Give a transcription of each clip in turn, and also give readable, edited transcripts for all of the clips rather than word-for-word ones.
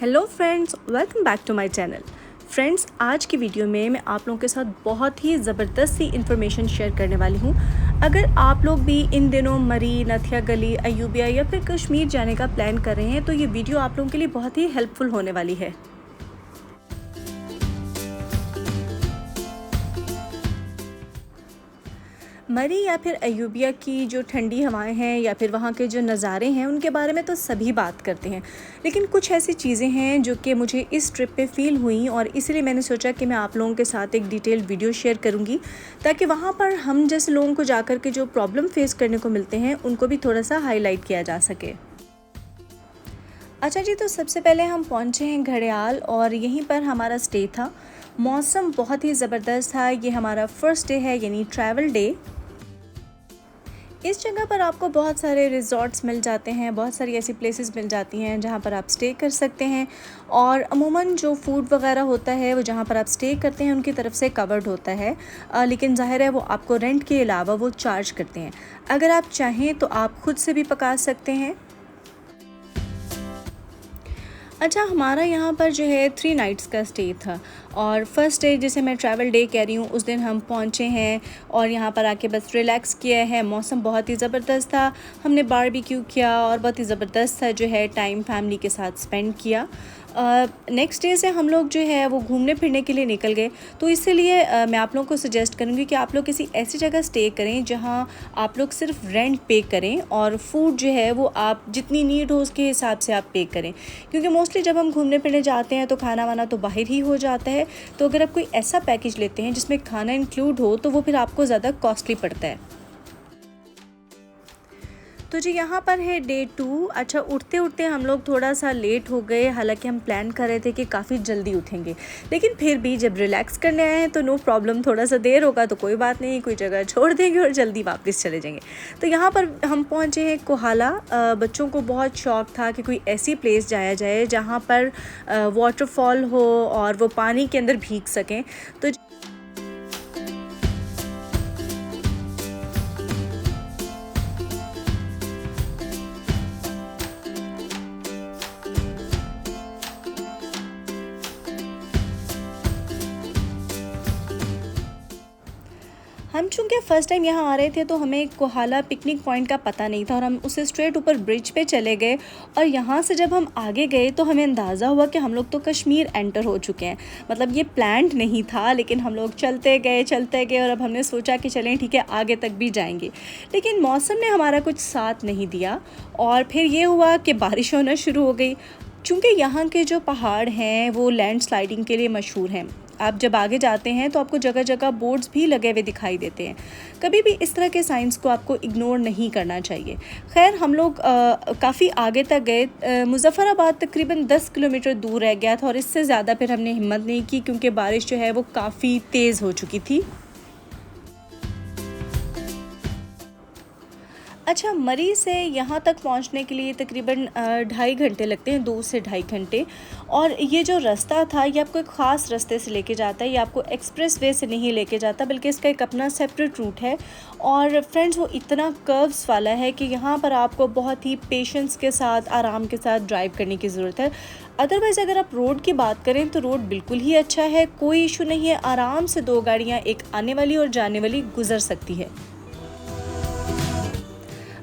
Hello friends, welcome back to my channel. Friends, आज की video में मैं आप लोगों के साथ बहुत ही ज़बरदस्त सी इन्फॉर्मेशन शेयर करने वाली हूँ। अगर आप लोग भी इन दिनों मरी, नथिया गली, अयूबिया या फिर कश्मीर जाने का प्लान कर रहे हैं तो ये वीडियो आप लोगों के लिए बहुत ही हेल्पफुल होने वाली है। मरी या फिर अयूबिया की जो ठंडी हवाएं हैं या फिर वहाँ के जो नज़ारे हैं उनके बारे में तो सभी बात करते हैं, लेकिन कुछ ऐसी चीज़ें हैं जो कि मुझे इस ट्रिप पे फ़ील हुई और इसीलिए मैंने सोचा कि मैं आप लोगों के साथ एक डिटेल वीडियो शेयर करूँगी ताकि वहाँ पर हम जैसे लोगों को जाकर के जो प्रॉब्लम फेस करने को मिलते हैं उनको भी थोड़ा सा हाईलाइट किया जा सके। अच्छा जी, तो सबसे पहले हम पहुँचे हैं घड़ियाल और यहीं पर हमारा स्टे था। मौसम बहुत ही ज़बरदस्त था। ये हमारा फर्स्ट डे है यानी ट्रैवल डे। इस जगह पर आपको बहुत सारे रिज़ॉर्ट्स मिल जाते हैं, बहुत सारी ऐसी प्लेसेस मिल जाती हैं जहाँ पर आप स्टे कर सकते हैं और अमूमन जो फूड वगैरह होता है वो जहाँ पर आप स्टे करते हैं उनकी तरफ से कवर्ड होता है, लेकिन ज़ाहिर है वो आपको रेंट के अलावा वो चार्ज करते हैं। अगर आप चाहें तो आप खुद से भी पका सकते हैं। अच्छा, हमारा यहाँ पर जो है 3 नाइट्स का स्टे था और फर्स्ट डे जिसे मैं ट्रैवल डे कह रही हूँ उस दिन हम पहुँचे हैं और यहाँ पर आके बस रिलैक्स किया है। मौसम बहुत ही ज़बरदस्त था। हमने बारबेक्यू किया और बहुत ही ज़बरदस्त सा जो है टाइम फैमिली के साथ स्पेंड किया। नेक्स्ट डे से हम लोग जो है वो घूमने फिरने के लिए निकल गए, तो इसीलिए मैं आप लोगों को सजेस्ट करूँगी कि आप लोग किसी ऐसी जगह स्टे करें जहाँ आप लोग सिर्फ रेंट पे करें और फूड जो है वो आप जितनी नीड हो उसके हिसाब से आप पे करें, क्योंकि मोस्टली जब हम घूमने फिरने जाते हैं तो खाना वाना तो बाहर ही हो जाता है। तो अगर आप कोई ऐसा पैकेज लेते हैं जिसमें खाना इंक्लूड हो तो वो फिर आपको ज़्यादा कॉस्टली पड़ता है। तो जी यहाँ पर है डे 2। अच्छा, उठते उठते हम लोग थोड़ा सा लेट हो गए, हालांकि हम प्लान कर रहे थे कि काफ़ी जल्दी उठेंगे, लेकिन फिर भी जब रिलैक्स करने आए हैं तो नो प्रॉब्लम, थोड़ा सा देर होगा तो कोई बात नहीं, कोई जगह छोड़ देंगे और जल्दी वापस चले जाएंगे। तो यहाँ पर हम पहुँचे हैं कोहाला। बच्चों को बहुत शौक़ था कि कोई ऐसी प्लेस जाया जाए जहाँ पर वाटरफॉल हो और वो पानी के अंदर भीग सकें। तो हम चूँकि फ़र्स्ट टाइम यहाँ आ रहे थे तो हमें कोहाला पिकनिक पॉइंट का पता नहीं था और हम उससे स्ट्रेट ऊपर ब्रिज पे चले गए और यहाँ से जब हम आगे गए तो हमें अंदाज़ा हुआ कि हम लोग तो कश्मीर एंटर हो चुके हैं। मतलब ये प्लान्ड नहीं था, लेकिन हम लोग चलते गए और अब हमने सोचा कि चलें ठीक है आगे तक भी जाएंगे, लेकिन मौसम ने हमारा कुछ साथ नहीं दिया और फिर ये हुआ कि बारिश होना शुरू हो गई। चूँकि यहाँ के जो पहाड़ हैं वो लैंड स्लाइडिंग के लिए मशहूर हैं। आप जब आगे जाते हैं तो आपको जगह जगह बोर्ड्स भी लगे हुए दिखाई देते हैं। कभी भी इस तरह के साइंस को आपको इग्नोर नहीं करना चाहिए। खैर, हम लोग काफ़ी आगे तक गए। मुज़फ़्फ़राबाद तकरीबन 10 किलोमीटर दूर रह गया था और इससे ज़्यादा फिर हमने हिम्मत नहीं की क्योंकि बारिश जो है वो काफ़ी तेज़ हो चुकी थी। अच्छा, मरी से यहाँ तक पहुँचने के लिए तकरीबन 2.5 घंटे लगते हैं, 2 से 2.5 घंटे। और ये जो रास्ता था ये आपको एक ख़ास रास्ते से लेके जाता है, ये आपको एक्सप्रेस वे से नहीं लेके जाता बल्कि इसका एक अपना सेपरेट रूट है। और फ्रेंड्स, वो इतना कर्व्स वाला है कि यहाँ पर आपको बहुत ही पेशेंस के साथ, आराम के साथ ड्राइव करने की ज़रूरत है। अदरवाइज़ अगर आप रोड की बात करें तो रोड बिल्कुल ही अच्छा है, कोई इशू नहीं है। आराम से 2 गाड़ियाँ, एक आने वाली और जाने वाली, गुजर सकती है।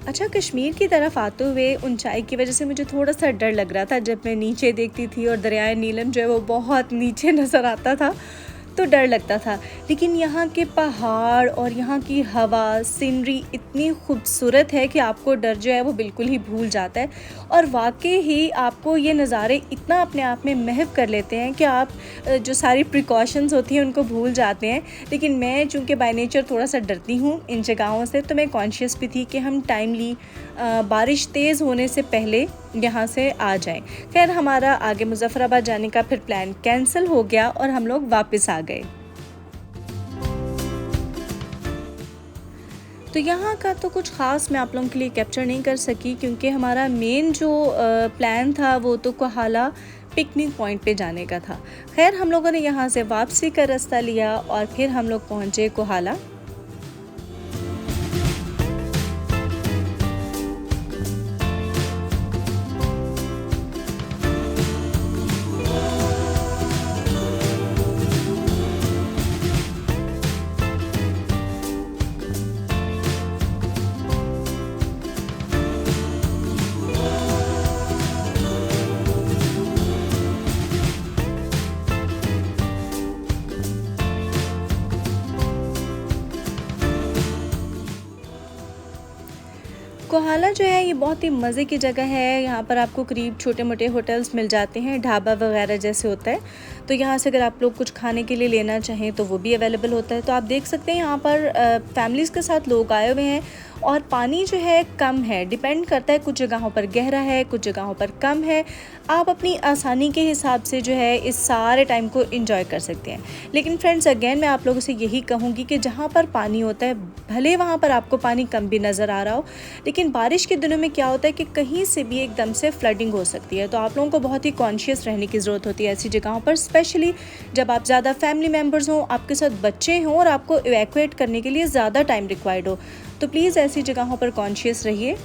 अच्छा, कश्मीर की तरफ आते हुए ऊंचाई की वजह से मुझे थोड़ा सा डर लग रहा था। जब मैं नीचे देखती थी और दरियाए नीलम जो है वो बहुत नीचे नज़र आता था तो डर लगता था, लेकिन यहाँ के पहाड़ और यहाँ की हवा, सीनरी इतनी खूबसूरत है कि आपको डर जो है वो बिल्कुल ही भूल जाता है और वाकई ही आपको ये नज़ारे इतना अपने आप में महव कर लेते हैं कि आप जो सारी प्रिकॉशंस होती हैं उनको भूल जाते हैं। लेकिन मैं चूँकि बाय नेचर थोड़ा सा डरती हूँ इन जगहों से, तो मैं कॉन्शियस भी थी कि हम टाइमली बारिश तेज़ होने से पहले यहाँ से आ जाएं। खैर, हमारा आगे मुज़फ़्फ़राबाद जाने का फिर प्लान कैंसिल हो गया और हम लोग वापस आ गए। तो यहाँ का तो कुछ ख़ास मैं आप लोगों के लिए कैप्चर नहीं कर सकी क्योंकि हमारा मेन जो प्लान था वो तो कोहाला पिकनिक पॉइंट पे जाने का था। खैर, हम लोगों ने यहाँ से वापसी का रास्ता लिया और फिर हम लोग पहुँचे कोहाला। कोहाला जो है ये बहुत ही मज़े की जगह है। यहाँ पर आपको करीब छोटे-मोटे होटल्स मिल जाते हैं, ढाबा वगैरह जैसे होता है। तो यहाँ से अगर आप लोग कुछ खाने के लिए लेना चाहें तो वो भी अवेलेबल होता है। तो आप देख सकते हैं यहाँ पर फैमिलीज़ के साथ लोग आए हुए हैं और पानी जो है कम है, डिपेंड करता है, कुछ जगहों पर गहरा है, कुछ जगहों पर कम है। आप अपनी आसानी के हिसाब से जो है इस सारे टाइम को एंजॉय कर सकते हैं। लेकिन फ्रेंड्स अगेन मैं आप लोगों से यही कहूँगी कि जहाँ पर पानी होता है, भले वहाँ पर आपको पानी कम भी नज़र आ रहा हो, लेकिन बारिश के दिनों में क्या होता है कि कहीं से भी एकदम से फ्लडिंग हो सकती है। तो आप लोगों को बहुत ही कॉन्शियस रहने की ज़रूरत होती है ऐसी जगहों पर, स्पेशली जब आप ज़्यादा फैमिली मेम्बर्स हों, आपके साथ बच्चे हों और आपको इवैक्यूएट करने के लिए ज़्यादा टाइम रिक्वायर्ड हो। तो प्लीज़ ऐसी जगहों पर कॉन्शियस रहिए।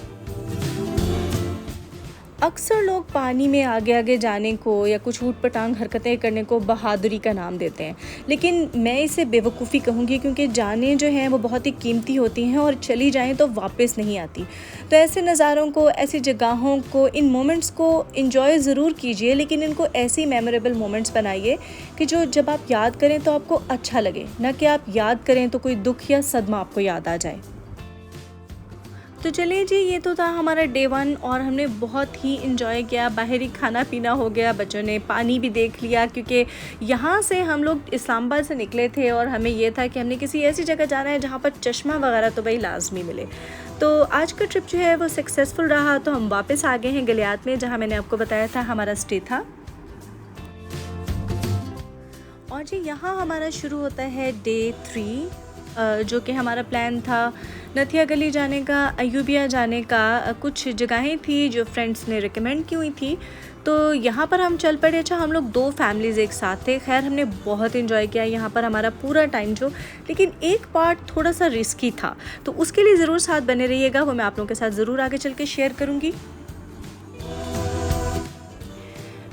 अक्सर लोग पानी में आगे आगे जाने को या कुछ ऊट-पटांग हरकतें करने को बहादुरी का नाम देते हैं, लेकिन मैं इसे बेवकूफ़ी कहूँगी, क्योंकि जानें जो हैं वो बहुत ही कीमती होती हैं और चली जाएँ तो वापस नहीं आती। तो ऐसे नज़ारों को, ऐसी जगहों को, इन मोमेंट्स को एंजॉय ज़रूर कीजिए, लेकिन इनको ऐसी मेमोरेबल मोमेंट्स बनाइए कि जो जब आप याद करें तो आपको अच्छा लगे, ना कि आप याद करें तो कोई दुःख या सदमा आपको याद आ जाए। तो चलिए जी, ये तो था हमारा डे 1 और हमने बहुत ही इन्जॉय किया। बाहरी खाना पीना हो गया, बच्चों ने पानी भी देख लिया, क्योंकि यहाँ से हम लोग इस्लामाबाद से निकले थे और हमें ये था कि हमने किसी ऐसी जगह जाना है जहाँ पर चश्मा वगैरह तो भाई लाजमी मिले। तो आज का ट्रिप जो है वो सक्सेसफुल रहा। तो हम वापस आ गए हैं गलियात में, जहाँ मैंने आपको बताया था हमारा स्टे था। और जी यहाँ हमारा शुरू होता है डे 3, जो कि हमारा प्लान था नथिया गली जाने का, अयूबिया जाने का। कुछ जगहें थी जो फ्रेंड्स ने रिकमेंड की हुई थी, तो यहाँ पर हम चल पड़े। अच्छा, हम लोग 2 फैमिलीज़ एक साथ थे। खैर हमने बहुत इन्जॉय किया यहाँ पर हमारा पूरा टाइम जो, लेकिन एक पार्ट थोड़ा सा रिस्की था, तो उसके लिए ज़रूर साथ बने रहिएगा। वो मैं आप लोगों के साथ ज़रूर आगे चल के शेयर करूँगी।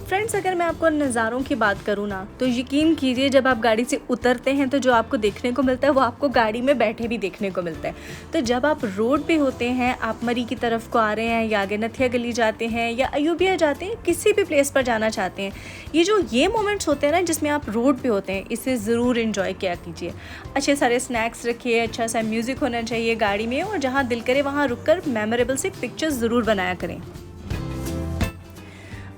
फ्रेंड्स अगर मैं आपको नज़ारों की बात करूँ ना, तो यकीन कीजिए जब आप गाड़ी से उतरते हैं तो जो आपको देखने को मिलता है वो आपको गाड़ी में बैठे भी देखने को मिलता है। तो जब आप रोड पे होते हैं, आप मरी की तरफ को आ रहे हैं या आगे नथिया गली जाते हैं या अयूबिया जाते हैं, किसी भी प्लेस पर जाना चाहते हैं, ये मोमेंट्स होते हैं ना जिसमें आप रोड पे होते हैं, इसे ज़रूर इन्जॉय किया कीजिए। अच्छे सारे स्नैक्स रखिए, अच्छा सा म्यूज़िक होना चाहिए गाड़ी में, और जहाँ दिल करे वहाँ रुक कर मेमोरेबल से पिक्चर्स ज़रूर बनाया करें।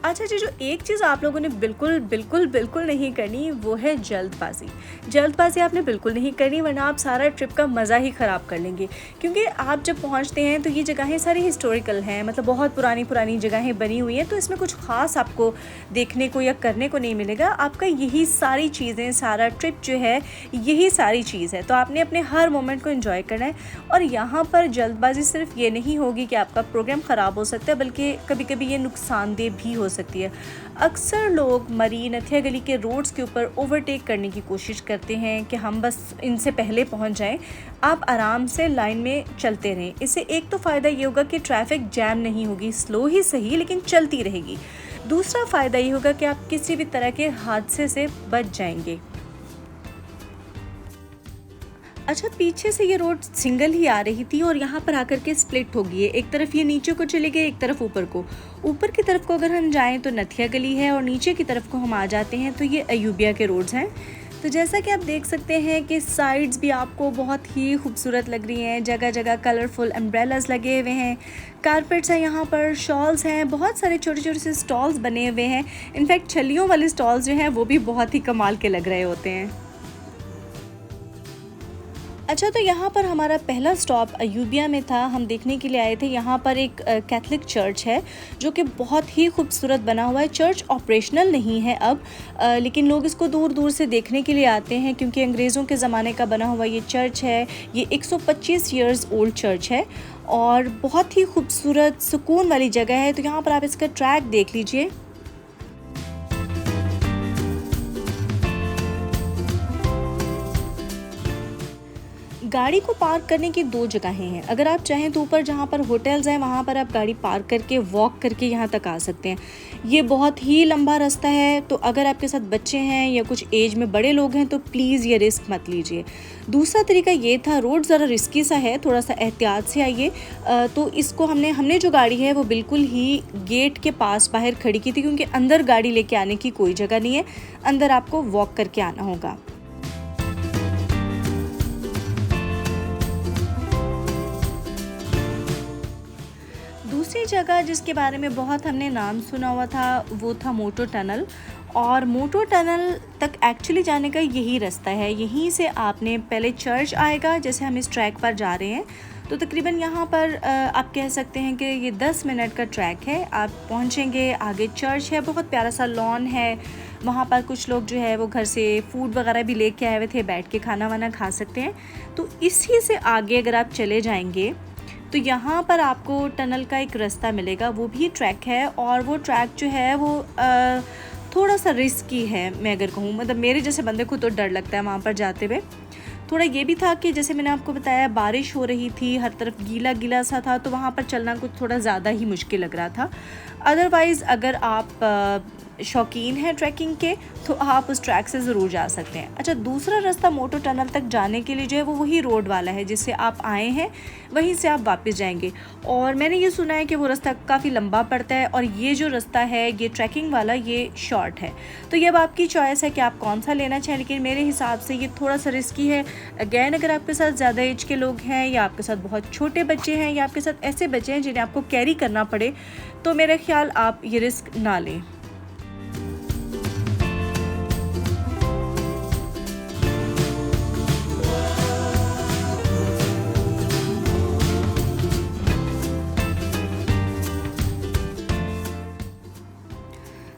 अच्छा जी, जो एक चीज़ आप लोगों ने बिल्कुल बिल्कुल बिल्कुल नहीं करनी वो है जल्दबाजी। जल्दबाजी आपने बिल्कुल नहीं करनी, वरना आप सारा ट्रिप का मज़ा ही ख़राब कर लेंगे। क्योंकि आप जब पहुंचते हैं तो ये जगहें सारी हिस्टोरिकल हैं, मतलब बहुत पुरानी पुरानी जगहें बनी हुई हैं, तो इसमें कुछ ख़ास आपको देखने को या करने को नहीं मिलेगा। आपका यही सारी चीज़ें, सारा ट्रिप जो है यही सारी चीज़ है। तो आपने अपने हर मोमेंट को एंजॉय करना है। और यहाँ पर जल्दबाजी सिर्फ ये नहीं होगी कि आपका प्रोग्राम ख़राब हो सकता है, बल्कि कभी कभी ये नुकसानदेह भी हो सकती है। अक्सर लोग मरी, नथिया गली के रोड्स के ऊपर ओवरटेक करने की कोशिश करते हैं कि हम बस इनसे पहले पहुंच जाएं। आप आराम से लाइन में चलते रहें। इससे एक तो फ़ायदा ये होगा कि ट्रैफिक जैम नहीं होगी, स्लो ही सही लेकिन चलती रहेगी। दूसरा फ़ायदा ये होगा कि आप किसी भी तरह के हादसे से बच जाएंगे। अच्छा, पीछे से ये रोड सिंगल ही आ रही थी और यहाँ पर आकर के स्प्लिट हो गई है। एक तरफ ये नीचे को चली गई, एक तरफ ऊपर को। ऊपर की तरफ को अगर हम जाएं तो नथिया गली है, और नीचे की तरफ को हम आ जाते हैं तो ये अयूबिया के रोड्स हैं। तो जैसा कि आप देख सकते हैं कि साइड्स भी आपको बहुत ही खूबसूरत लग रही हैं। जगह जगह कलरफुल अम्ब्रेलास लगे हुए हैं, कारपेट्स हैं, यहाँ पर शॉल्स हैं, बहुत सारे छोटे छोटे से स्टॉल्स बने हुए हैं। इनफैक्ट छलियों वाले स्टॉल्स जो हैं वो भी बहुत ही कमाल के लग रहे होते हैं। अच्छा, तो यहाँ पर हमारा पहला स्टॉप अयूबिया में था। हम देखने के लिए आए थे, यहाँ पर एक कैथलिक चर्च है जो कि बहुत ही खूबसूरत बना हुआ है। चर्च ऑपरेशनल नहीं है अब, लेकिन लोग इसको दूर दूर से देखने के लिए आते हैं, क्योंकि अंग्रेज़ों के ज़माने का बना हुआ ये चर्च है। ये 125 ईयर्स ओल्ड चर्च है और बहुत ही खूबसूरत सुकून वाली जगह है। तो यहाँ पर आप इसका ट्रैक देख लीजिए। गाड़ी को पार्क करने की 2 जगहें हैं। अगर आप चाहें तो ऊपर जहाँ पर होटल्स हैं वहाँ पर आप गाड़ी पार्क करके वॉक करके यहाँ तक आ सकते हैं। ये बहुत ही लंबा रास्ता है, तो अगर आपके साथ बच्चे हैं या कुछ एज में बड़े लोग हैं तो प्लीज़ ये रिस्क मत लीजिए। दूसरा तरीका ये था, रोड ज़रा रिस्की सा है, थोड़ा सा एहतियात से आइए। तो इसको हमने जो गाड़ी है वो बिल्कुल ही गेट के पास बाहर खड़ी की थी, क्योंकि अंदर गाड़ी लेके आने की कोई जगह नहीं है, अंदर आपको वॉक करके आना होगा। दूसरी जगह जिसके बारे में बहुत हमने नाम सुना हुआ था वो था मोटो टनल। और मोटो टनल तक एक्चुअली जाने का यही रास्ता है। यहीं से आपने पहले चर्च आएगा, जैसे हम इस ट्रैक पर जा रहे हैं तो तकरीबन यहाँ पर आप कह सकते हैं कि ये 10 मिनट का ट्रैक है। आप पहुँचेंगे, आगे चर्च है, बहुत प्यारा सा लॉन है। वहाँ पर कुछ लोग जो है वो घर से फूड वगैरह भी लेके आए हुए थे, बैठ के खाना वाना खा सकते हैं। तो इसी से आगे अगर आप चले जाएंगे तो यहाँ पर आपको टनल का एक रास्ता मिलेगा, वो भी ट्रैक है। और वो ट्रैक जो है वो थोड़ा सा रिस्की है, मैं अगर कहूँ, मतलब मेरे जैसे बंदे को तो डर लगता है वहाँ पर जाते हुए। थोड़ा ये भी था कि जैसे मैंने आपको बताया बारिश हो रही थी, हर तरफ गीला गीला सा था, तो वहाँ पर चलना कुछ थोड़ा ज़्यादा ही मुश्किल लग रहा था। अदरवाइज़ अगर आप शौकीन हैं ट्रैकिंग के तो आप उस ट्रैक से ज़रूर जा सकते हैं। अच्छा, दूसरा रास्ता मोटो टनल तक जाने के लिए जो है वो वही रोड वाला है जिससे आप आए हैं, वहीं से आप वापस जाएंगे। और मैंने ये सुना है कि वो रास्ता काफ़ी लंबा पड़ता है और ये जो रास्ता है ये ट्रैकिंग वाला ये शॉर्ट है। तो ये अब आपकी चॉइस है कि आप कौन सा लेना चाहें, लेकिन मेरे हिसाब से ये थोड़ा सा रिस्की है। अगैन अगर आपके साथ ज़्यादा एज के लोग हैं या आपके साथ बहुत छोटे बच्चे हैं या आपके साथ ऐसे बच्चे हैं जिन्हें आपको कैरी करना पड़े, तो मेरा ख्याल आप ये रिस्क ना लें।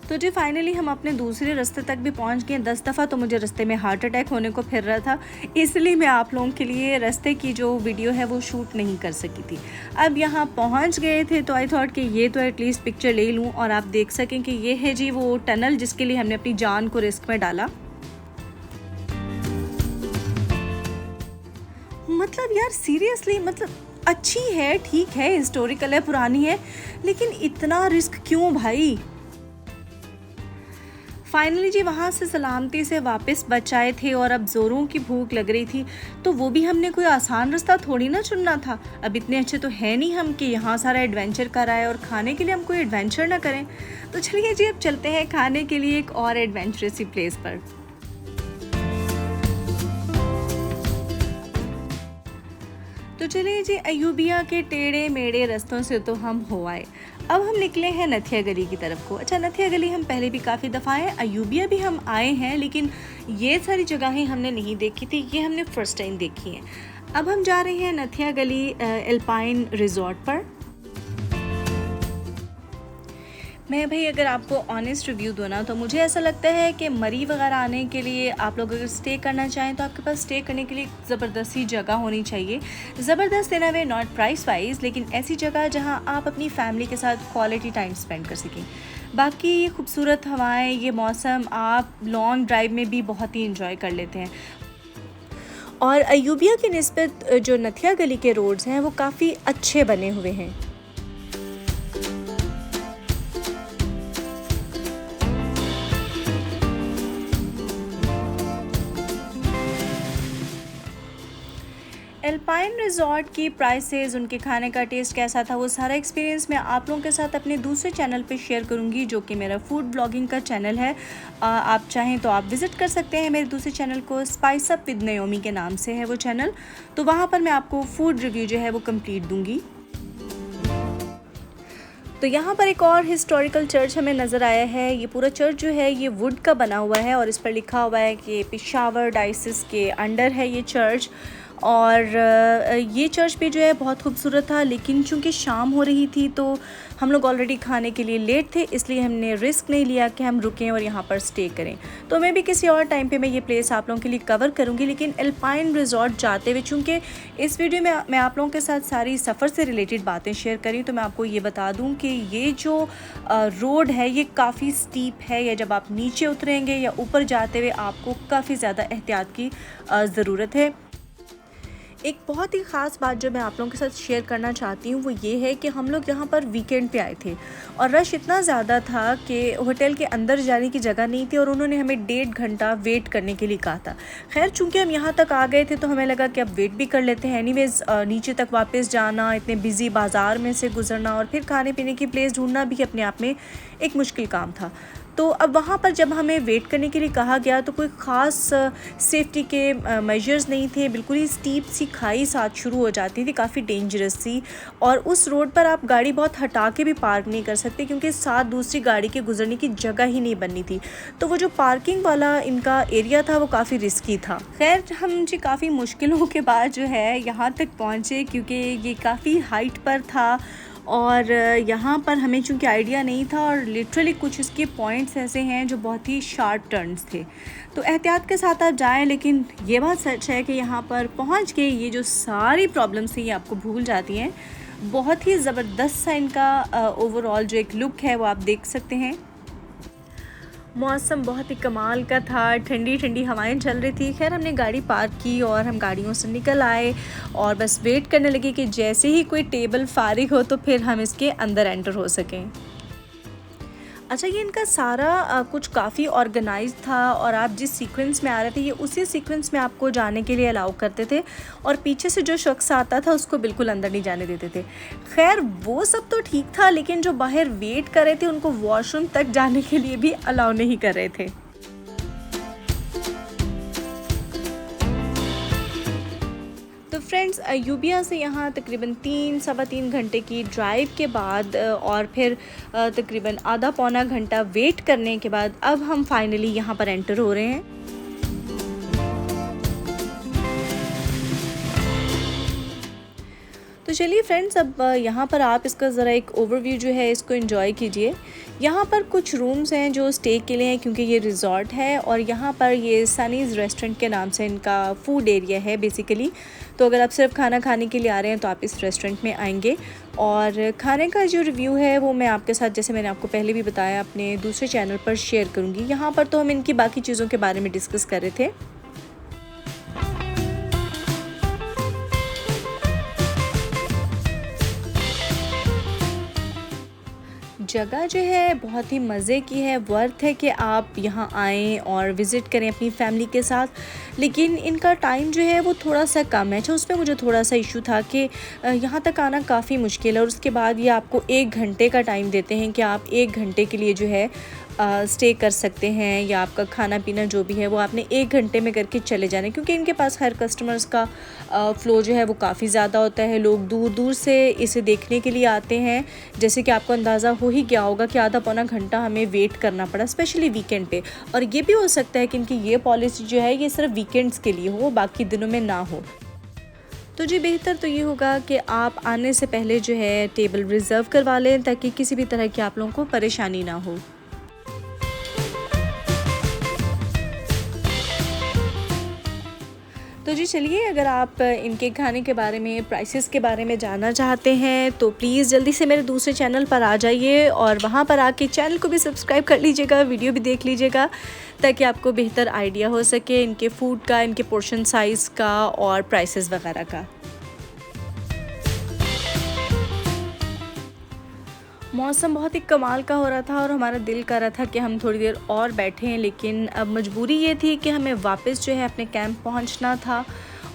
तो जी फाइनली हम अपने दूसरे रास्ते तक भी पहुंच गए। 10 दफ़ा तो मुझे रास्ते में हार्ट अटैक होने को फिर रहा था, इसलिए मैं आप लोगों के लिए रास्ते की जो वीडियो है वो शूट नहीं कर सकी थी। अब यहाँ पहुंच गए थे तो आई थॉट कि ये तो एटलीस्ट पिक्चर ले लूँ और आप देख सकें कि ये है जी वो टनल जिसके लिए हमने अपनी जान को रिस्क में डाला। मतलब यार सीरियसली, मतलब अच्छी है, ठीक है, हिस्टोरिकल है, पुरानी है, लेकिन इतना रिस्क क्यों भाई। फाइनली जी वहाँ से सलामती से वापस बच आए थे और अब ज़ोरों की भूख लग रही थी, तो वो भी हमने कोई आसान रास्ता थोड़ी ना चुनना था। अब इतने अच्छे तो है नहीं हम कि यहाँ सारा एडवेंचर कराए और खाने के लिए हम कोई एडवेंचर ना करें। तो चलिए जी अब चलते हैं खाने के लिए एक और एडवेंचरस प्लेस पर। तो चलिए जी अयूबिया के टेढ़े मेढ़े रास्तों से तो हम हो आए। अब हम निकले हैं नथिया गली की तरफ को। अच्छा, नथिया गली हम पहले भी काफ़ी दफ़ा आए हैं, अयूबिया भी हम आए हैं, लेकिन ये सारी जगहें हमने नहीं देखी थी, ये हमने फ़र्स्ट टाइम देखी हैं। अब हम जा रहे हैं नथिया गली एल्पाइन रिज़ॉर्ट पर। मैं भाई अगर आपको ऑनेस्ट रिव्यू दूँ ना तो मुझे ऐसा लगता है कि मरी वगैरह आने के लिए आप लोग अगर स्टे करना चाहें तो आपके पास स्टे करने के लिए ज़बरदस्ती जगह होनी चाहिए। ज़बरदस्त इन अ वे, नॉट प्राइस वाइज, लेकिन ऐसी जगह जहां आप अपनी फैमिली के साथ क्वालिटी टाइम स्पेंड कर सकें। बाकी ये खूबसूरत हवाएं, ये मौसम आप लॉन्ग ड्राइव में भी बहुत ही इंजॉय कर लेते हैं। और अयूबिया की निस्बत जो नथिया गली के रोड्स हैं वो काफ़ी अच्छे बने हुए हैं। एल्पाइन रिज़ॉर्ट की प्राइसेस, उनके खाने का टेस्ट कैसा था, वो सारा एक्सपीरियंस मैं आप लोगों के साथ अपने दूसरे चैनल पे शेयर करूंगी जो कि मेरा फूड ब्लॉगिंग का चैनल है। आप चाहें तो आप विज़िट कर सकते हैं मेरे दूसरे चैनल को, स्पाइस अप विद नयोमी के नाम से है वो चैनल। तो वहाँ पर मैं आपको फूड रिव्यू जो है वो कंप्लीट दूँगी। तो यहाँ पर एक और हिस्टोरिकल चर्च हमें नज़र आया है। ये पूरा चर्च जो है ये वुड का बना हुआ है और इस पर लिखा हुआ है कि पेशावर डायसिस के अंडर है ये चर्च। और ये चर्च भी जो है बहुत खूबसूरत था, लेकिन चूंकि शाम हो रही थी तो हम लोग ऑलरेडी खाने के लिए लेट थे, इसलिए हमने रिस्क नहीं लिया कि हम रुकें और यहाँ पर स्टे करें। तो मैं भी किसी और टाइम पे मैं ये प्लेस आप लोगों के लिए कवर करूँगी। लेकिन एल्पाइन रिज़ॉर्ट जाते हुए, चूँकि इस वीडियो में मैं आप लोगों के साथ सारी सफ़र से रिलेटेड बातें शेयर करी, तो मैं आपको ये बता दूँ कि ये जो रोड है ये काफ़ी स्टीप है, या जब आप नीचे उतरेंगे या ऊपर जाते हुए आपको काफ़ी ज़्यादा एहतियात की ज़रूरत है। एक बहुत ही ख़ास बात जो मैं आप लोगों के साथ शेयर करना चाहती हूँ वो ये है कि हम लोग यहाँ पर वीकेंड पे आए थे और रश इतना ज़्यादा था कि होटल के अंदर जाने की जगह नहीं थी और उन्होंने हमें 1.5 घंटा वेट करने के लिए कहा था। खैर चूँकि हम यहाँ तक आ गए थे तो हमें लगा कि अब वेट भी कर लेते हैं। एनीवेज़ नीचे तक वापस जाना, इतने बिज़ी बाज़ार में से गुजरना और फिर खाने पीने की प्लेस ढूंढना भी अपने आप में एक मुश्किल काम था। तो अब वहाँ पर जब हमें वेट करने के लिए कहा गया तो कोई ख़ास सेफ्टी के मेजर्स नहीं थे। बिल्कुल ही स्टीप सी खाई साथ शुरू हो जाती थी, काफ़ी डेंजरस सी, और उस रोड पर आप गाड़ी बहुत हटा के भी पार्क नहीं कर सकते क्योंकि साथ दूसरी गाड़ी के गुजरने की जगह ही नहीं बननी थी। तो वो जो पार्किंग वाला इनका एरिया था वो काफ़ी रिस्की था। खैर हम जी काफ़ी मुश्किलों के बाद जो है यहाँ तक पहुँचे क्योंकि ये काफ़ी हाइट पर था और यहाँ पर हमें चूँकि आइडिया नहीं था और लिटरली कुछ इसके पॉइंट्स ऐसे हैं जो बहुत ही शार्प टर्न्स थे। तो एहतियात के साथ आप जाएं, लेकिन ये बात सच है कि यहाँ पर पहुँच के ये जो सारी प्रॉब्लम्स हैं ये आपको भूल जाती हैं। बहुत ही ज़बरदस्त सा इनका ओवरऑल जो एक लुक है वो आप देख सकते हैं। मौसम बहुत ही कमाल का था, ठंडी ठंडी हवाएं चल रही थी। खैर हमने गाड़ी पार्क की और हम गाड़ियों से निकल आए और बस वेट करने लगे कि जैसे ही कोई टेबल फारिग हो तो फिर हम इसके अंदर एंटर हो सकें। अच्छा, ये इनका सारा कुछ काफ़ी ऑर्गेनाइज था और आप जिस सीक्वेंस में आ रहे थे ये उसी सीक्वेंस में आपको जाने के लिए अलाउ करते थे और पीछे से जो शख्स आता था उसको बिल्कुल अंदर नहीं जाने देते थे। खैर वो सब तो ठीक था, लेकिन जो बाहर वेट कर रहे थे उनको वॉशरूम तक जाने के लिए भी अलाउ नहीं कर रहे थे। तो फ्रेंड्स, यूबिया से यहाँ तकरीबन 3-3.25 घंटे की ड्राइव के बाद और फिर तकरीबन आधा पौना घंटा वेट करने के बाद अब हम फाइनली यहाँ पर एंटर हो रहे हैं। तो चलिए फ्रेंड्स, अब यहाँ पर आप इसका ज़रा एक ओवरव्यू जो है इसको एंजॉय कीजिए। यहाँ पर कुछ रूम्स हैं जो स्टे के लिए हैं क्योंकि ये रिज़ॉर्ट है और यहाँ पर ये सनीज़ रेस्टोरेंट के नाम से इनका फ़ूड एरिया है बेसिकली। तो अगर आप सिर्फ खाना खाने के लिए आ रहे हैं तो आप इस रेस्टोरेंट में आएंगे और खाने का जो रिव्यू है वो मैं आपके साथ, जैसे मैंने आपको पहले भी बताया, अपने दूसरे चैनल पर शेयर करूँगी। यहाँ पर तो हम इनकी बाकी चीज़ों के बारे में डिस्कस कर रहे थे। जगह जो है बहुत ही मज़े की है, वर्थ है कि आप यहाँ आएँ और विज़िट करें अपनी फैमिली के साथ। लेकिन इनका टाइम जो है वो थोड़ा सा कम है। अच्छा, उसमें मुझे थोड़ा सा इशू था कि यहाँ तक आना काफ़ी मुश्किल है और उसके बाद ये आपको 1 घंटे का टाइम देते हैं कि आप 1 घंटे के लिए जो है स्टे कर सकते हैं या आपका खाना पीना जो भी है वो आपने 1 घंटे में करके चले जाना है क्योंकि इनके पास हर कस्टमर्स का फ़्लो जो है वो काफ़ी ज़्यादा होता है। लोग दूर दूर से इसे देखने के लिए आते हैं। जैसे कि आपको अंदाज़ा हो ही गया होगा कि आधा पौना घंटा हमें वेट करना पड़ा, स्पेशली वीकेंड पे। और ये भी हो सकता है कि इनकी ये पॉलिसी जो है ये सिर्फ वीकेंड्स के लिए हो, बाकी दिनों में ना हो। तो जी बेहतर तो ये होगा कि आप आने से पहले जो है टेबल रिज़र्व करवा लें ताकि किसी भी तरह की आप लोगों को परेशानी ना हो। तो जी चलिए, अगर आप इनके खाने के बारे में, प्राइसेस के बारे में जानना चाहते हैं तो प्लीज़ जल्दी से मेरे दूसरे चैनल पर आ जाइए और वहाँ पर आके चैनल को भी सब्सक्राइब कर लीजिएगा, वीडियो भी देख लीजिएगा ताकि आपको बेहतर आइडिया हो सके इनके फ़ूड का, इनके पोर्शन साइज़ का और प्राइसेस वगैरह का। मौसम बहुत ही कमाल का हो रहा था और हमारा दिल कर रहा था कि हम थोड़ी देर और बैठें, लेकिन अब मजबूरी ये थी कि हमें वापस जो है अपने कैंप पहुंचना था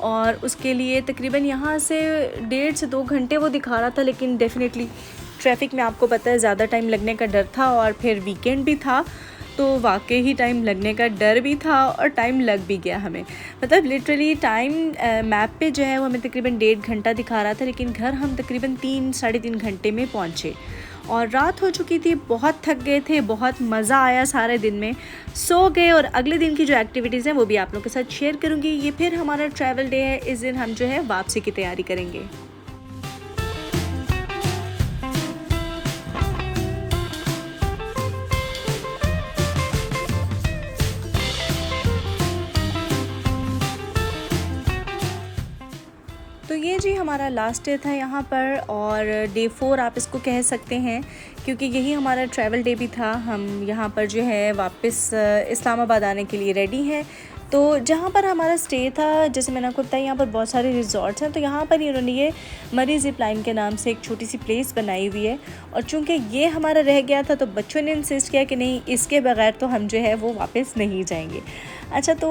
और उसके लिए तकरीबन यहाँ से 1.5 से 2 घंटे वो दिखा रहा था, लेकिन डेफिनेटली ट्रैफिक में आपको पता है ज़्यादा टाइम लगने का डर था और फिर वीकेंड भी था तो वाकई ही टाइम लगने का डर भी था और टाइम लग भी गया हमें। मतलब लिटरली टाइम मैप पे जो है वो हमें तकरीबन 1.5 घंटा दिखा रहा था, लेकिन घर हम तकरीबन 3-3.5 घंटे में पहुँचे और रात हो चुकी थी। बहुत थक गए थे, बहुत मज़ा आया, सारे दिन में सो गए और अगले दिन की जो एक्टिविटीज़ हैं वो भी आप लोगों के साथ शेयर करूँगी। ये फिर हमारा ट्रैवल डे है, इस दिन हम जो है वापसी की तैयारी करेंगे। तो ये जी हमारा लास्ट डे था यहाँ पर और डे 4 आप इसको कह सकते हैं क्योंकि यही हमारा ट्रैवल डे भी था। हम यहाँ पर जो है वापस इस्लामाबाद आने के लिए रेडी हैं। तो जहाँ पर हमारा स्टे था, जैसे मैंने आपको बताया, यहाँ पर बहुत सारे रिजॉर्ट्स हैं। तो यहाँ पर इन्होंने ये मरी ज़िप लाइन के नाम से एक छोटी सी प्लेस बनाई हुई है और चूँकि ये हमारा रह गया था तो बच्चों ने इंसिस्ट किया कि नहीं, इसके बगैर तो हम जो है वो वापस नहीं जाएंगे। अच्छा तो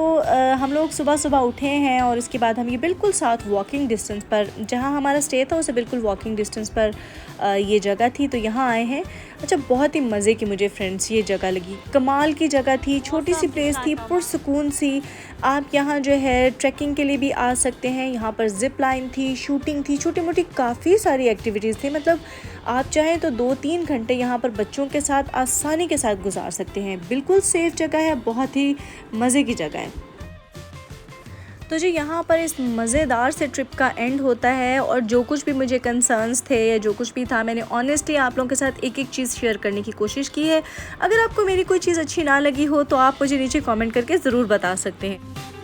हम लोग सुबह-सुबह उठे हैं और इसके बाद हम ये बिल्कुल साथ वॉकिंग डिस्टेंस पर, जहाँ हमारा स्टे था उससे बिल्कुल वॉकिंग डिस्टेंस पर ये जगह थी, तो यहाँ आए हैं। अच्छा बहुत ही मज़े की मुझे फ्रेंड्स ये जगह लगी, कमाल की जगह थी, छोटी सी प्लेस थी, पुरसुकून सी। आप यहाँ जो है ट्रैकिंग के लिए भी आ सकते हैं, यहाँ पर ज़िप लाइन थी, शूटिंग थी, छोटी-मोटी काफ़ी सारी एक्टिविटीज़ थी। मतलब आप चाहें तो 2-3 घंटे यहाँ पर बच्चों के साथ आसानी के साथ गुजार सकते हैं। बिल्कुल सेफ़ जगह है, बहुत ही मज़े की जगह है। तो जी यहाँ पर इस मज़ेदार से ट्रिप का एंड होता है, और जो कुछ भी मुझे कंसर्न्स थे या जो कुछ भी था, मैंने ऑनेस्टली आप लोगों के साथ एक-एक चीज़ शेयर करने की कोशिश की है। अगर आपको मेरी कोई चीज़ अच्छी ना लगी हो तो आप मुझे नीचे कमेंट करके ज़रूर बता सकते हैं।